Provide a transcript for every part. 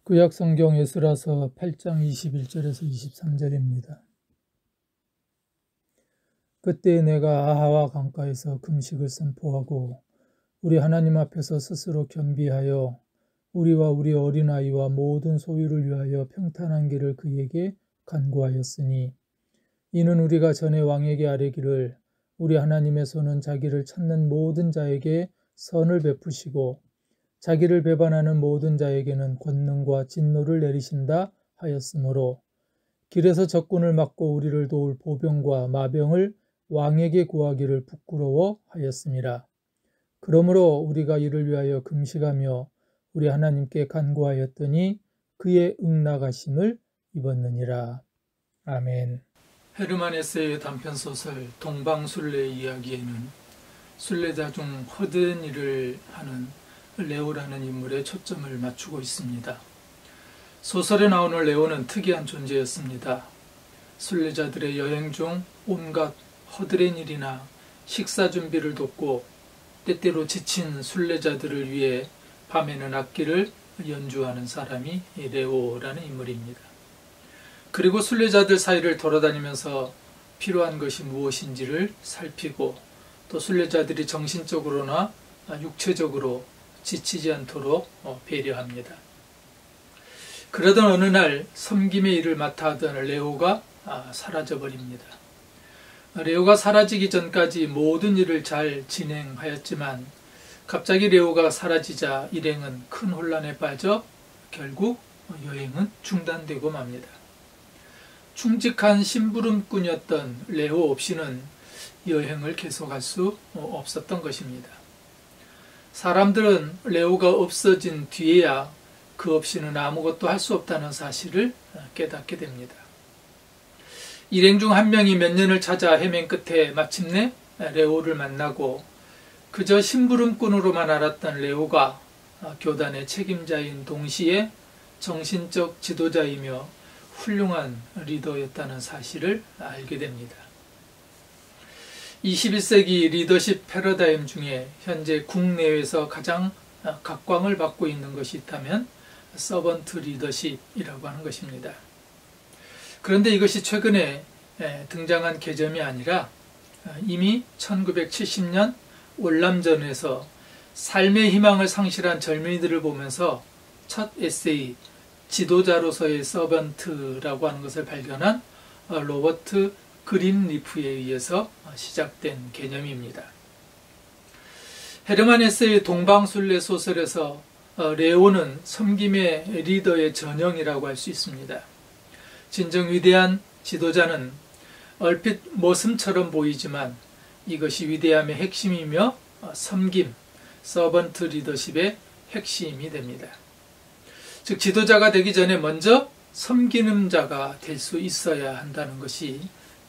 구약 성경 에스라서 8장 21절에서 23절입니다. 그때 내가 아하와 강가에서 금식을 선포하고 우리 하나님 앞에서 스스로 겸비하여 우리와 우리 어린아이와 모든 소유를 위하여 평탄한 길을 그에게 간구하였으니 이는 우리가 전에 왕에게 아뢰기를 우리 하나님의 손은 자기를 찾는 모든 자에게 선을 베푸시고 자기를 배반하는 모든 자에게는 권능과 진노를 내리신다 하였으므로 길에서 적군을 막고 우리를 도울 보병과 마병을 왕에게 구하기를 부끄러워 하였음이라. 그러므로 우리가 이를 위하여 금식하며 우리 하나님께 간구하였더니 그의 응낙하심을 입었느니라. 아멘. 헤르만 헤세의 단편소설 동방순례 이야기에는 순례자 중 허든 일을 하는 레오라는 인물에 초점을 맞추고 있습니다. 소설에 나오는 레오는 특이한 존재였습니다. 순례자들의 여행 중 온갖 허드렛 일이나 식사 준비를 돕고 때때로 지친 순례자들을 위해 밤에는 악기를 연주하는 사람이 레오라는 인물입니다. 그리고 순례자들 사이를 돌아다니면서 필요한 것이 무엇인지를 살피고 또 순례자들이 정신적으로나 육체적으로 지치지 않도록 배려합니다. 그러던 어느 날 섬김의 일을 맡아 하던 레오가 사라져버립니다. 레오가 사라지기 전까지 모든 일을 잘 진행하였지만 갑자기 레오가 사라지자 일행은 큰 혼란에 빠져 결국 여행은 중단되고 맙니다. 충직한 심부름꾼이었던 레오 없이는 여행을 계속할 수 없었던 것입니다. 사람들은 레오가 없어진 뒤에야 그 없이는 아무것도 할 수 없다는 사실을 깨닫게 됩니다. 일행 중 한 명이 몇 년을 찾아 헤맨 끝에 마침내 레오를 만나고 그저 심부름꾼으로만 알았던 레오가 교단의 책임자인 동시에 정신적 지도자이며 훌륭한 리더였다는 사실을 알게 됩니다. 21세기 리더십 패러다임 중에 현재 국내외에서 가장 각광을 받고 있는 것이 있다면 서번트 리더십이라고 하는 것입니다. 그런데 이것이 최근에 등장한 개념이 아니라 이미 1970년 월남전에서 삶의 희망을 상실한 젊은이들을 보면서 첫 에세이 지도자로서의 서번트라고 하는 것을 발견한 로버트 그린리프에 의해서 시작된 개념입니다. 헤르만 헤세의 동방순례 소설에서 레오는 섬김의 리더의 전형이라고 할 수 있습니다. 진정 위대한 지도자는 얼핏 모습처럼 보이지만 이것이 위대함의 핵심이며 섬김, 서번트 리더십의 핵심이 됩니다. 즉 지도자가 되기 전에 먼저 섬기는 자가 될 수 있어야 한다는 것이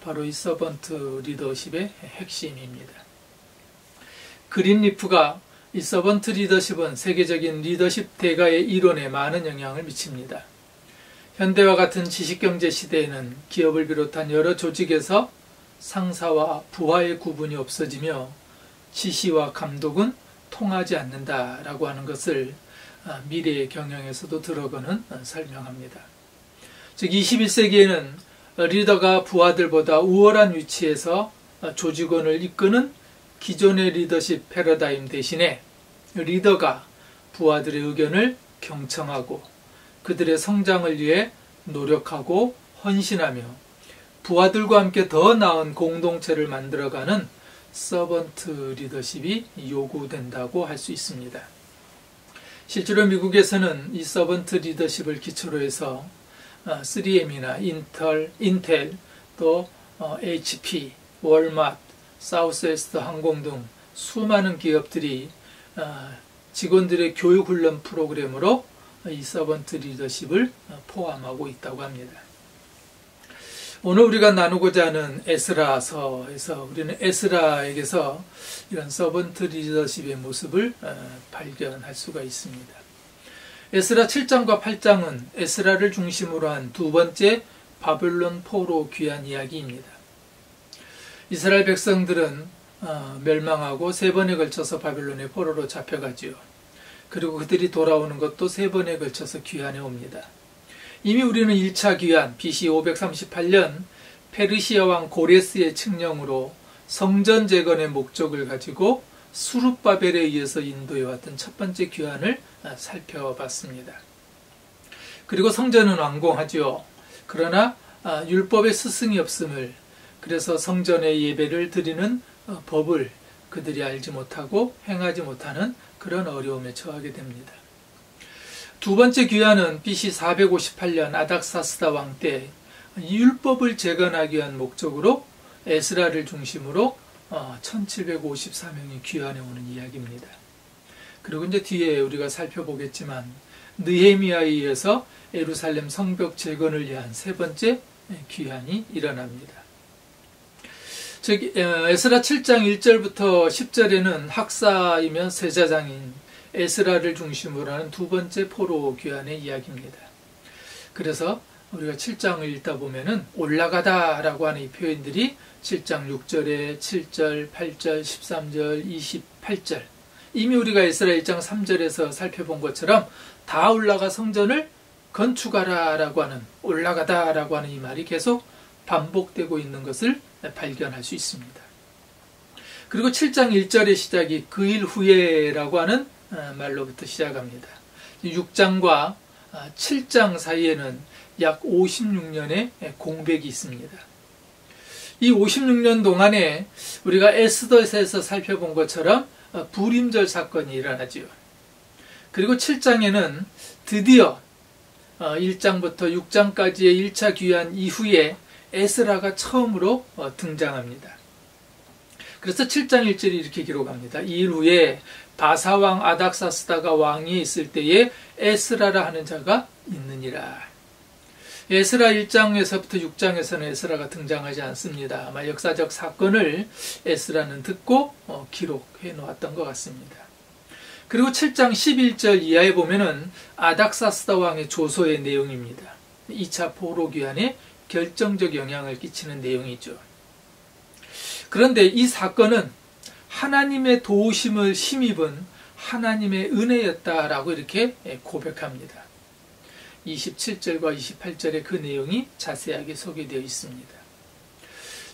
바로 이 서번트 리더십의 핵심입니다. 그린리프가 이 서번트 리더십은 세계적인 리더십 대가의 이론에 많은 영향을 미칩니다. 현대와 같은 지식경제 시대에는 기업을 비롯한 여러 조직에서 상사와 부하의 구분이 없어지며 지시와 감독은 통하지 않는다라고 하는 것을 미래의 경영에서도 들어가는 설명합니다. 즉 21세기에는 리더가 부하들보다 우월한 위치에서 조직원을 이끄는 기존의 리더십 패러다임 대신에 리더가 부하들의 의견을 경청하고 그들의 성장을 위해 노력하고 헌신하며 부하들과 함께 더 나은 공동체를 만들어가는 서번트 리더십이 요구된다고 할 수 있습니다. 실제로 미국에서는 이 서번트 리더십을 기초로 해서 3M이나 인텔, 또 HP, 월마트, 사우스웨스트 항공 등 수많은 기업들이 직원들의 교육훈련 프로그램으로 이 서번트 리더십을 포함하고 있다고 합니다. 오늘 우리가 나누고자 하는 에스라서에서 우리는 에스라에게서 이런 서번트 리더십의 모습을 발견할 수가 있습니다. 에스라 7장과 8장은 에스라를 중심으로 한 두 번째 바벨론 포로 귀환 이야기입니다. 이스라엘 백성들은 멸망하고 세 번에 걸쳐서 바벨론의 포로로 잡혀가지요. 그리고 그들이 돌아오는 것도 3번에 걸쳐서 귀환해 옵니다. 이미 우리는 1차 귀환 BC 538년 페르시아 왕 고레스의 칙령으로 성전 재건의 목적을 가지고 수룹바벨에 의해서 인도해 왔던 첫 번째 귀환을 살펴봤습니다. 그리고 성전은 완공하죠. 그러나 율법의 스승이 없음을, 그래서 성전의 예배를 드리는 법을 그들이 알지 못하고 행하지 못하는 그런 어려움에 처하게 됩니다. 두 번째 귀환은 BC 458년 아닥사스다 왕 때 율법을 재건하기 위한 목적으로 에스라를 중심으로 1754명이 귀환해 오는 이야기입니다. 그리고 이제 뒤에 우리가 살펴보겠지만 느헤미야에 의해서 예루살렘 성벽 재건을 위한 3번째 귀환이 일어납니다. 즉 에스라 7장 1절부터 10절에는 학사이며 세자장인 에스라를 중심으로 하는 두 번째 포로 귀환의 이야기입니다. 그래서 우리가 7장을 읽다 보면은 올라가다 라고 하는 이 표현들이 7장 6절에 7절, 8절, 13절, 28절, 이미 우리가 에스라 1장 3절에서 살펴본 것처럼 다 올라가 성전을 건축하라 라고 하는, 올라가다 라고 하는 이 말이 계속 반복되고 있는 것을 발견할 수 있습니다. 그리고 7장 1절의 시작이 그 일 후에 라고 하는 말로부터 시작합니다. 6장과 7장 사이에는 약 56년의 공백이 있습니다. 이 56년 동안에 우리가 에스더에서 살펴본 것처럼 불임절 사건이 일어나지요. 그리고 7장에는 드디어 1장부터 6장까지의 1차 귀환 이후에 에스라가 처음으로 등장합니다. 그래서 7장 1절이 이렇게 기록합니다. 이 일 후에 바사왕 아닥사스다가 왕이 있을 때에 에스라라 하는 자가 있느니라. 에스라 1장에서부터 6장에서는 에스라가 등장하지 않습니다. 아마 역사적 사건을 에스라는 듣고 기록해 놓았던 것 같습니다. 그리고 7장 11절 이하에 보면은 아닥사스다 왕의 조서의 내용입니다. 2차 포로 귀환에 결정적 영향을 끼치는 내용이죠. 그런데 이 사건은 하나님의 도우심을 힘입은 하나님의 은혜였다라고 이렇게 고백합니다. 27절과 28절에 그 내용이 자세하게 소개되어 있습니다.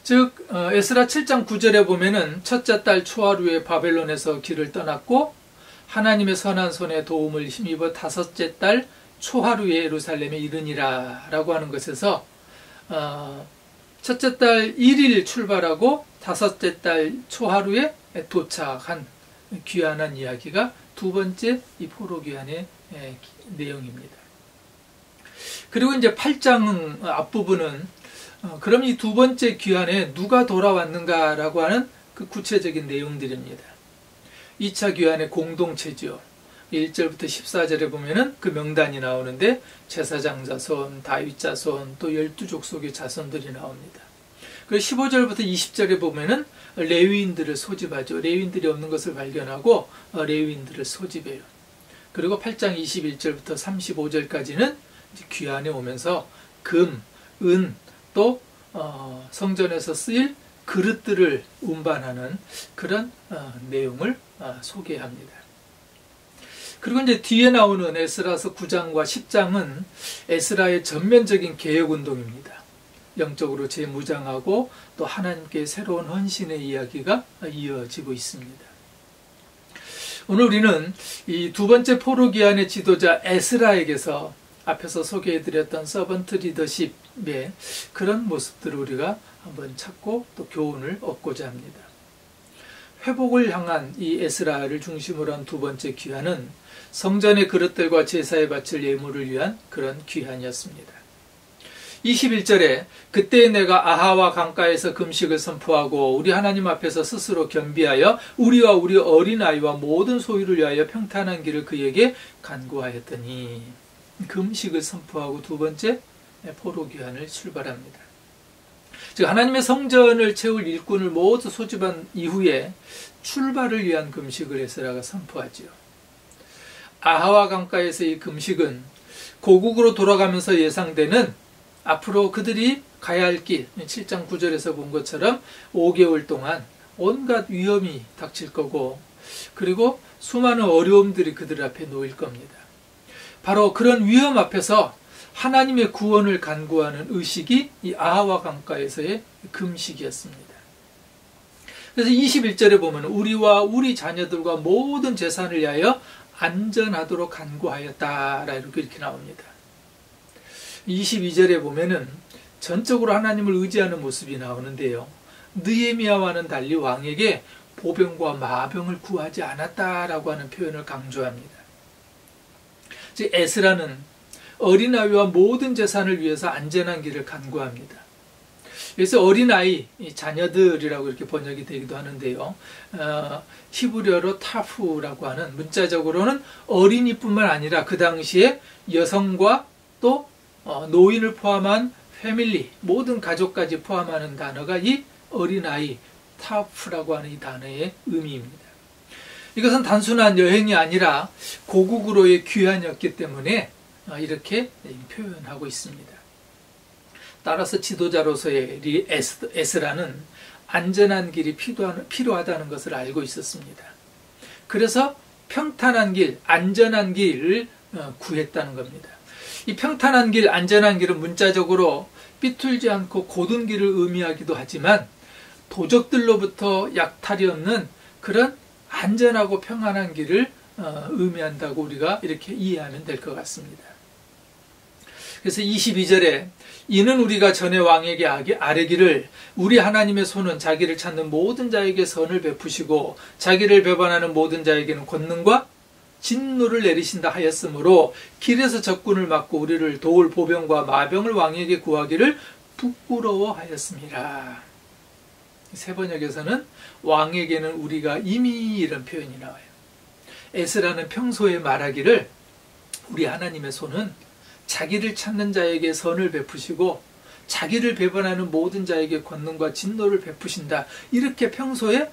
즉 에스라 7장 9절에 보면은 첫째 달 초하루에 바벨론에서 길을 떠났고 하나님의 선한 손에 도움을 힘입어 다섯째 달 초하루에 예루살렘에 이르니라 라고 하는 것에서 첫째 달 1일 출발하고 다섯째 달 초하루에 도착한 귀환한 이야기가 두 번째 이 포로 귀환의 내용입니다. 그리고 이제 8장 앞부분은 그럼 이 두 번째 귀환에 누가 돌아왔는가라고 하는 그 구체적인 내용들입니다. 2차 귀환의 공동체죠. 1절부터 14절에 보면은 그 명단이 나오는데 제사장 자손, 다윗 자손, 또 12족속의 자손들이 나옵니다. 그리고 15절부터 20절에 보면은 레위인들을 소집하죠. 레위인들이 없는 것을 발견하고 레위인들을 소집해요. 그리고 8장 21절부터 35절까지는 귀환에 오면서 금, 은, 또 성전에서 쓰일 그릇들을 운반하는 그런 내용을 소개합니다. 그리고 이제 뒤에 나오는 에스라서 9장과 10장은 에스라의 전면적인 개혁운동입니다. 영적으로 재무장하고 또 하나님께 새로운 헌신의 이야기가 이어지고 있습니다. 오늘 우리는 이 두 번째 포로 귀환의 지도자 에스라에게서 앞에서 소개해드렸던 서번트 리더십의 그런 모습들을 우리가 한번 찾고 또 교훈을 얻고자 합니다. 회복을 향한 이 에스라를 중심으로 한 두 번째 귀환은 성전의 그릇들과 제사에 바칠 예물을 위한 그런 귀환이었습니다. 21절에 그때 내가 아하와 강가에서 금식을 선포하고 우리 하나님 앞에서 스스로 겸비하여 우리와 우리 어린아이와 모든 소유를 위하여 평탄한 길을 그에게 간구하였더니 금식을 선포하고 두 번째 포로 귀환을 출발합니다. 즉 하나님의 성전을 채울 일꾼을 모두 소집한 이후에 출발을 위한 금식을 에스라가 선포하지요. 아하와 강가에서 이 금식은 고국으로 돌아가면서 예상되는 앞으로 그들이 가야 할 길, 7장 9절에서 본 것처럼 5개월 동안 온갖 위험이 닥칠 거고 그리고 수많은 어려움들이 그들 앞에 놓일 겁니다. 바로 그런 위험 앞에서 하나님의 구원을 간구하는 의식이 이 아하와 강가에서의 금식이었습니다. 그래서 21절에 보면 우리와 우리 자녀들과 모든 재산을 위하여 안전하도록 간구하였다라고 이렇게 나옵니다. 22절에 보면은 전적으로 하나님을 의지하는 모습이 나오는데요. 느헤미야와는 달리 왕에게 보병과 마병을 구하지 않았다라고 하는 표현을 강조합니다. 즉 에스라는 어린아이와 모든 재산을 위해서 안전한 길을 간구합니다. 그래서 어린아이, 자녀들이라고 이렇게 번역이 되기도 하는데요. 히브리어로 타프라고 하는, 문자적으로는 어린이뿐만 아니라 그 당시에 여성과 또 노인을 포함한 패밀리, 모든 가족까지 포함하는 단어가 이 어린아이, 타프라고 하는 이 단어의 의미입니다. 이것은 단순한 여행이 아니라 고국으로의 귀환이었기 때문에 이렇게 표현하고 있습니다. 따라서 지도자로서의 에스라는 안전한 길이 필요하다는 것을 알고 있었습니다. 그래서 평탄한 길, 안전한 길을 구했다는 겁니다. 이 평탄한 길, 안전한 길은 문자적으로 삐뚤지 않고 곧은 길을 의미하기도 하지만 도적들로부터 약탈이 없는 그런 안전하고 평안한 길을 의미한다고 우리가 이렇게 이해하면 될 것 같습니다. 그래서 22절에 이는 우리가 전에 왕에게 아뢰기를 우리 하나님의 손은 자기를 찾는 모든 자에게 선을 베푸시고 자기를 배반하는 모든 자에게는 권능과 진노를 내리신다 하였으므로 길에서 적군을 막고 우리를 도울 보병과 마병을 왕에게 구하기를 부끄러워하였습니다. 세 번역에서는 왕에게는 우리가 이미 이런 표현이 나와요. 에스라는 평소에 말하기를 우리 하나님의 손은 자기를 찾는 자에게 선을 베푸시고 자기를 배반하는 모든 자에게 권능과 진노를 베푸신다. 이렇게 평소에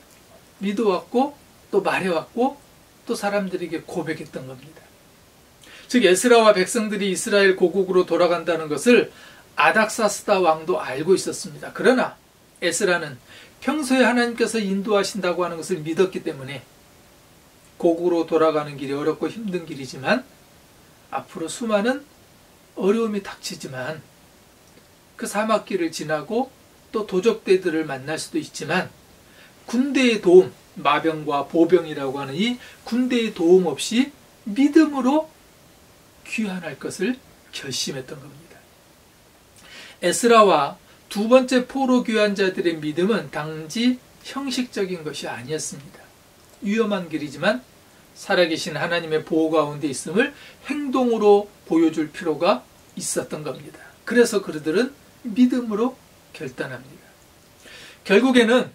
믿어왔고 또 말해왔고 또 사람들에게 고백했던 겁니다. 즉 에스라와 백성들이 이스라엘 고국으로 돌아간다는 것을 아닥사스다 왕도 알고 있었습니다. 그러나 에스라는 평소에 하나님께서 인도하신다고 하는 것을 믿었기 때문에 고국으로 돌아가는 길이 어렵고 힘든 길이지만 앞으로 수많은 어려움이 닥치지만 그 사막길을 지나고 또 도적대들을 만날 수도 있지만 군대의 도움, 마병과 보병이라고 하는 이 군대의 도움 없이 믿음으로 귀환할 것을 결심했던 겁니다. 에스라와 두 번째 포로 귀환자들의 믿음은 단지 형식적인 것이 아니었습니다. 위험한 길이지만 살아계신 하나님의 보호 가운데 있음을 행동으로 보여줄 필요가 있었던 겁니다. 그래서 그들은 믿음으로 결단합니다. 결국에는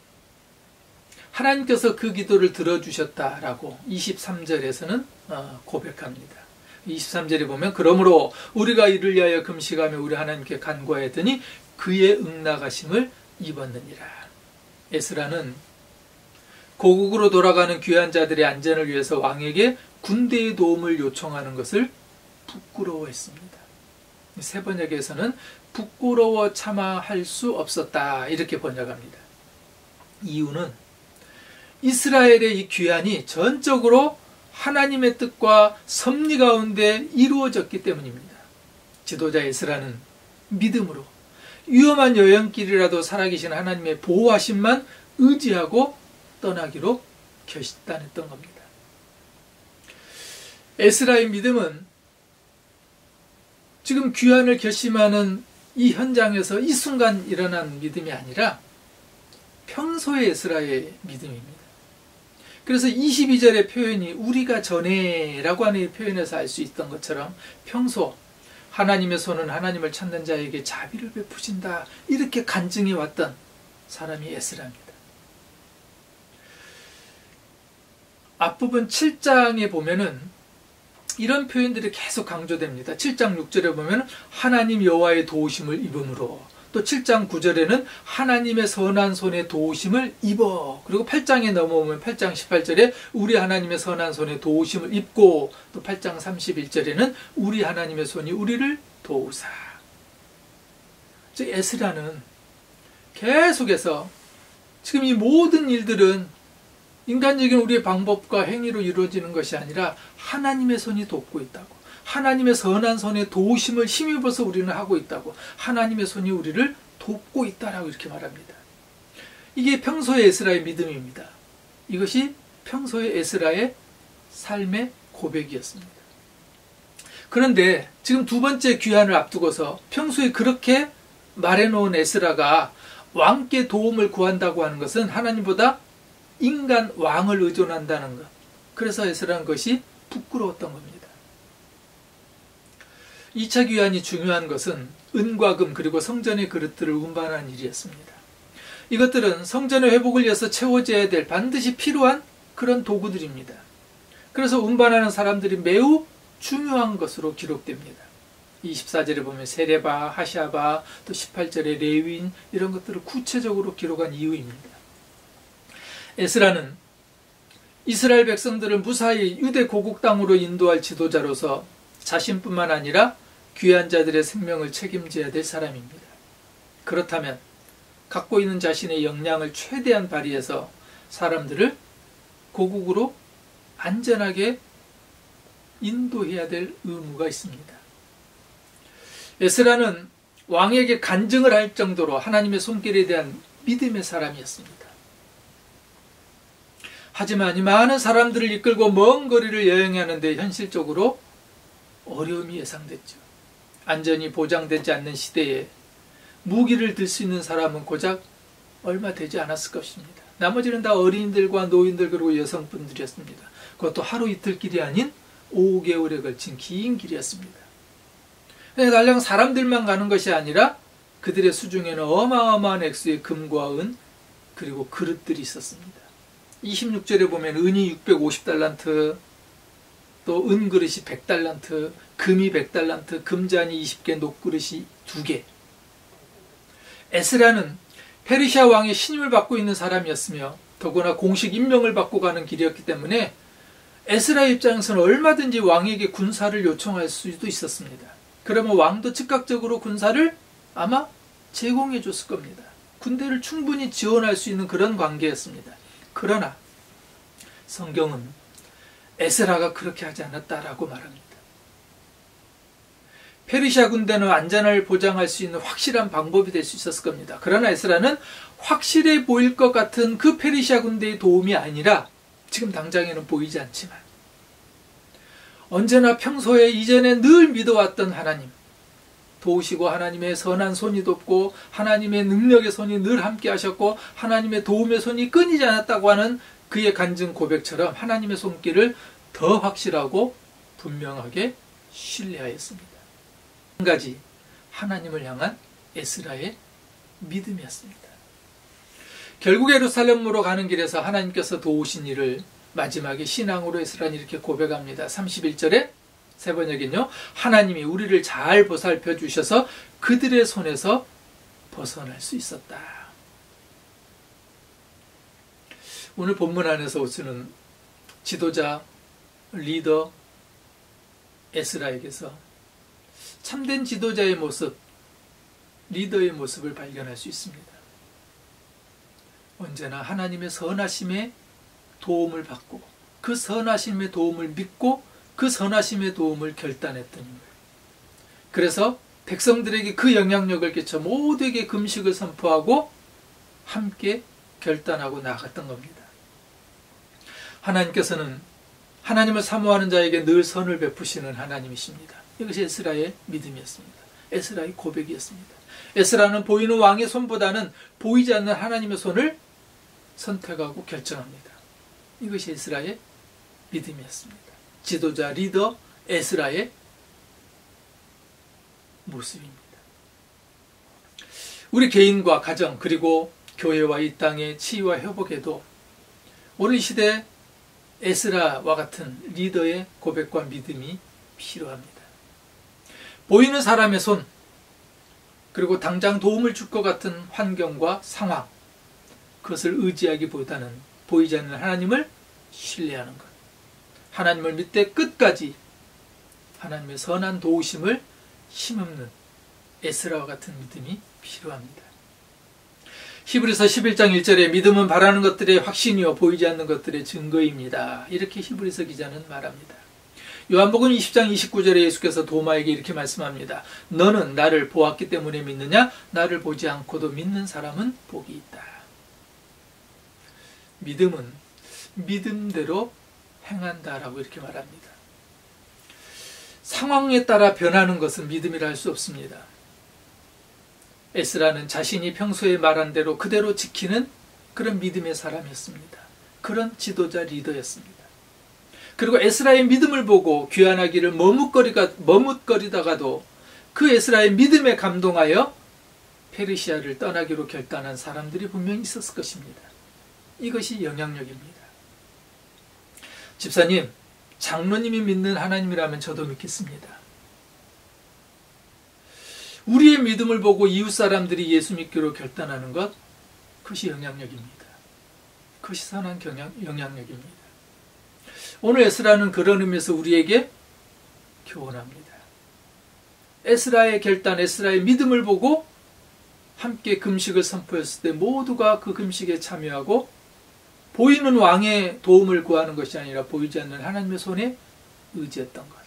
하나님께서 그 기도를 들어주셨다라고 23절에서는 고백합니다. 23절에 보면 그러므로 우리가 이를 위하여 금식하며 우리 하나님께 간구하였더니 그의 응낙하심을 입었느니라. 에스라는 고국으로 돌아가는 귀한 자들의 안전을 위해서 왕에게 군대의 도움을 요청하는 것을 부끄러워했습니다. 세 번역에서는 부끄러워 참아 할 수 없었다 이렇게 번역합니다. 이유는 이스라엘의 이 귀환이 전적으로 하나님의 뜻과 섭리 가운데 이루어졌기 때문입니다. 지도자 에스라는 믿음으로 위험한 여행길이라도 살아계신 하나님의 보호하심만 의지하고 떠나기로 결단했던 겁니다. 에스라의 믿음은 지금 귀환을 결심하는 이 현장에서 이 순간 일어난 믿음이 아니라 평소의 에스라의 믿음입니다. 그래서 22절의 표현이 우리가 전에라고 하는 표현에서 알 수 있던 것처럼 평소 하나님의 손은 하나님을 찾는 자에게 자비를 베푸신다 이렇게 간증해 왔던 사람이 에스라입니다. 앞부분 7장에 보면은 이런 표현들이 계속 강조됩니다. 7장 6절에 보면 하나님 여호와의 도우심을 입음으로, 또 7장 9절에는 하나님의 선한 손의 도우심을 입어, 그리고 8장에 넘어오면 8장 18절에 우리 하나님의 선한 손의 도우심을 입고, 또 8장 31절에는 우리 하나님의 손이 우리를 도우사. 즉 에스라는 계속해서 지금 이 모든 일들은 인간적인 우리의 방법과 행위로 이루어지는 것이 아니라 하나님의 손이 돕고 있다고. 하나님의 선한 손에 도우심을 힘입어서 우리는 하고 있다고. 하나님의 손이 우리를 돕고 있다라고 이렇게 말합니다. 이게 평소의 에스라의 믿음입니다. 이것이 평소의 에스라의 삶의 고백이었습니다. 그런데 지금 두 번째 귀환을 앞두고서 평소에 그렇게 말해놓은 에스라가 왕께 도움을 구한다고 하는 것은 하나님보다 인간 왕을 의존한다는 것. 그래서 에스라는 것이 부끄러웠던 겁니다. 2차 귀환이 중요한 것은 은과 금 그리고 성전의 그릇들을 운반하는 일이었습니다. 이것들은 성전의 회복을 위해서 채워져야 될 반드시 필요한 그런 도구들입니다. 그래서 운반하는 사람들이 매우 중요한 것으로 기록됩니다. 24절에 보면 세레바, 하샤바, 또 18절에 레위인 이런 것들을 구체적으로 기록한 이유입니다. 에스라는 이스라엘 백성들을 무사히 유대 고국 땅으로 인도할 지도자로서 자신뿐만 아니라 귀한 자들의 생명을 책임져야 될 사람입니다. 그렇다면 갖고 있는 자신의 역량을 최대한 발휘해서 사람들을 고국으로 안전하게 인도해야 될 의무가 있습니다. 에스라는 왕에게 간증을 할 정도로 하나님의 손길에 대한 믿음의 사람이었습니다. 하지만 이 많은 사람들을 이끌고 먼 거리를 여행하는데 현실적으로 어려움이 예상됐죠. 안전이 보장되지 않는 시대에 무기를 들 수 있는 사람은 고작 얼마 되지 않았을 것입니다. 나머지는 다 어린이들과 노인들 그리고 여성분들이었습니다. 그것도 하루 이틀 길이 아닌 5개월에 걸친 긴 길이었습니다. 달랑 사람들만 가는 것이 아니라 그들의 수중에는 어마어마한 액수의 금과 은 그리고 그릇들이 있었습니다. 26절에 보면 은이 650달란트, 또 은그릇이 100달란트, 금이 100달란트, 금잔이 20개, 녹그릇이 2개. 에스라는 페르시아 왕의 신임을 받고 있는 사람이었으며 더구나 공식 임명을 받고 가는 길이었기 때문에 에스라의 입장에서는 얼마든지 왕에게 군사를 요청할 수도 있었습니다. 그러면 왕도 즉각적으로 군사를 아마 제공해 줬을 겁니다. 군대를 충분히 지원할 수 있는 그런 관계였습니다. 그러나 성경은 에스라가 그렇게 하지 않았다라고 말합니다. 페르시아 군대는 안전을 보장할 수 있는 확실한 방법이 될 수 있었을 겁니다. 그러나 에스라는 확실해 보일 것 같은 그 페르시아 군대의 도움이 아니라 지금 당장에는 보이지 않지만 언제나 평소에 이전에 늘 믿어왔던 하나님, 도우시고 하나님의 선한 손이 돕고 하나님의 능력의 손이 늘 함께 하셨고 하나님의 도움의 손이 끊이지 않았다고 하는 그의 간증 고백처럼 하나님의 손길을 더 확실하고 분명하게 신뢰하였습니다. 한 가지 하나님을 향한 에스라의 믿음이었습니다. 결국 예루살렘으로 가는 길에서 하나님께서 도우신 일을 마지막에 신앙으로 에스라는 이렇게 고백합니다. 31절에 세 번역은요. 하나님이 우리를 잘 보살펴 주셔서 그들의 손에서 벗어날 수 있었다. 오늘 본문 안에서 오시는 지도자, 리더 에스라에게서 참된 지도자의 모습, 리더의 모습을 발견할 수 있습니다. 언제나 하나님의 선하심에 도움을 받고 그 선하심의 도움을 믿고 그 선하심의 도움을 결단했던 인물. 그래서 백성들에게 그 영향력을 끼쳐 모두에게 금식을 선포하고 함께 결단하고 나아갔던 겁니다. 하나님께서는 하나님을 사모하는 자에게 늘 선을 베푸시는 하나님이십니다. 이것이 에스라의 믿음이었습니다. 에스라의 고백이었습니다. 에스라는 보이는 왕의 손보다는 보이지 않는 하나님의 손을 선택하고 결정합니다. 이것이 에스라의 믿음이었습니다. 지도자, 리더 에스라의 모습입니다. 우리 개인과 가정 그리고 교회와 이 땅의 치유와 회복에도 오늘 이 시대 에스라와 같은 리더의 고백과 믿음이 필요합니다. 보이는 사람의 손, 그리고 당장 도움을 줄 것 같은 환경과 상황, 그것을 의지하기보다는 보이지 않는 하나님을 신뢰하는 것. 하나님을 믿되 끝까지 하나님의 선한 도우심을 힘없는 에스라와 같은 믿음이 필요합니다. 히브리서 11장 1절에 믿음은 바라는 것들의 확신이요 보이지 않는 것들의 증거입니다. 이렇게 히브리서 기자는 말합니다. 요한복음 20장 29절에 예수께서 도마에게 이렇게 말씀합니다. 너는 나를 보았기 때문에 믿느냐? 나를 보지 않고도 믿는 사람은 복이 있다. 믿음은 믿음대로 행한다라고 이렇게 말합니다. 상황에 따라 변하는 것은 믿음이라 할 수 없습니다. 에스라는 자신이 평소에 말한 대로 그대로 지키는 그런 믿음의 사람이었습니다. 그런 지도자 리더였습니다. 그리고 에스라의 믿음을 보고 귀환하기를 머뭇거리다가도 그 에스라의 믿음에 감동하여 페르시아를 떠나기로 결단한 사람들이 분명히 있었을 것입니다. 이것이 영향력입니다. 집사님, 장로님이 믿는 하나님이라면 저도 믿겠습니다. 우리의 믿음을 보고 이웃 사람들이 예수 믿기로 결단하는 것, 그것이 영향력입니다. 그것이 선한 영향력입니다. 오늘 에스라는 그런 의미에서 우리에게 교훈합니다. 에스라의 결단, 에스라의 믿음을 보고 함께 금식을 선포했을 때 모두가 그 금식에 참여하고 보이는 왕의 도움을 구하는 것이 아니라 보이지 않는 하나님의 손에 의지했던 것.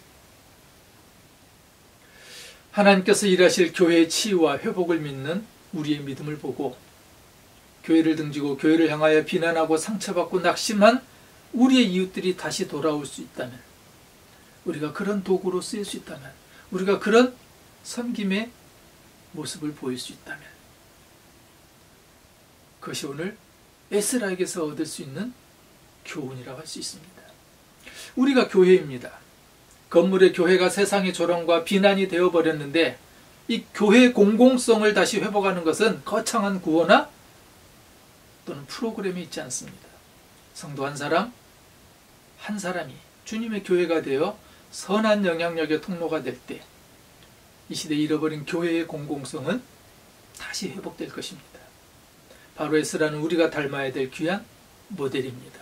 하나님께서 일하실 교회의 치유와 회복을 믿는 우리의 믿음을 보고 교회를 등지고 교회를 향하여 비난하고 상처받고 낙심한 우리의 이웃들이 다시 돌아올 수 있다면, 우리가 그런 도구로 쓰일 수 있다면, 우리가 그런 섬김의 모습을 보일 수 있다면, 그것이 오늘 에스라에게서 얻을 수 있는 교훈이라고 할 수 있습니다. 우리가 교회입니다. 건물의 교회가 세상의 조롱과 비난이 되어버렸는데 이 교회의 공공성을 다시 회복하는 것은 거창한 구호나 또는 프로그램이 있지 않습니다. 성도 한 사람이 주님의 교회가 되어 선한 영향력의 통로가 될 때 이 시대에 잃어버린 교회의 공공성은 다시 회복될 것입니다. 바로 에스라는 우리가 닮아야 될 귀한 모델입니다.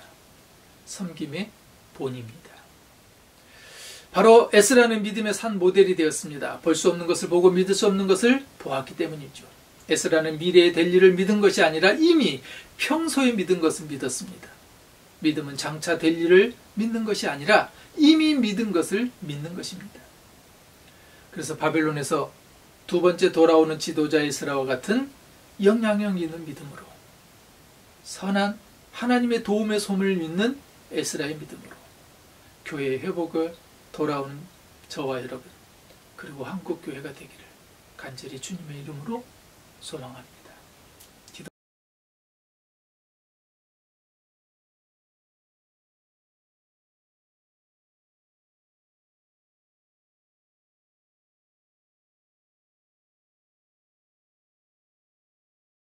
섬김의 본입니다. 바로 에스라는 믿음의 산 모델이 되었습니다. 볼 수 없는 것을 보고 믿을 수 없는 것을 보았기 때문이죠. 에스라는 미래에 될 일을 믿은 것이 아니라 이미 평소에 믿은 것을 믿었습니다. 믿음은 장차 될 일을 믿는 것이 아니라 이미 믿은 것을 믿는 것입니다. 그래서 바벨론에서 두 번째 돌아오는 지도자 에스라와 같은 영향력 있는 믿음으로, 선한 하나님의 도움의 손을 믿는 에스라의 믿음으로 교회의 회복을 돌아오는 저와 여러분, 그리고 한국교회가 되기를 간절히 주님의 이름으로 소망합니다.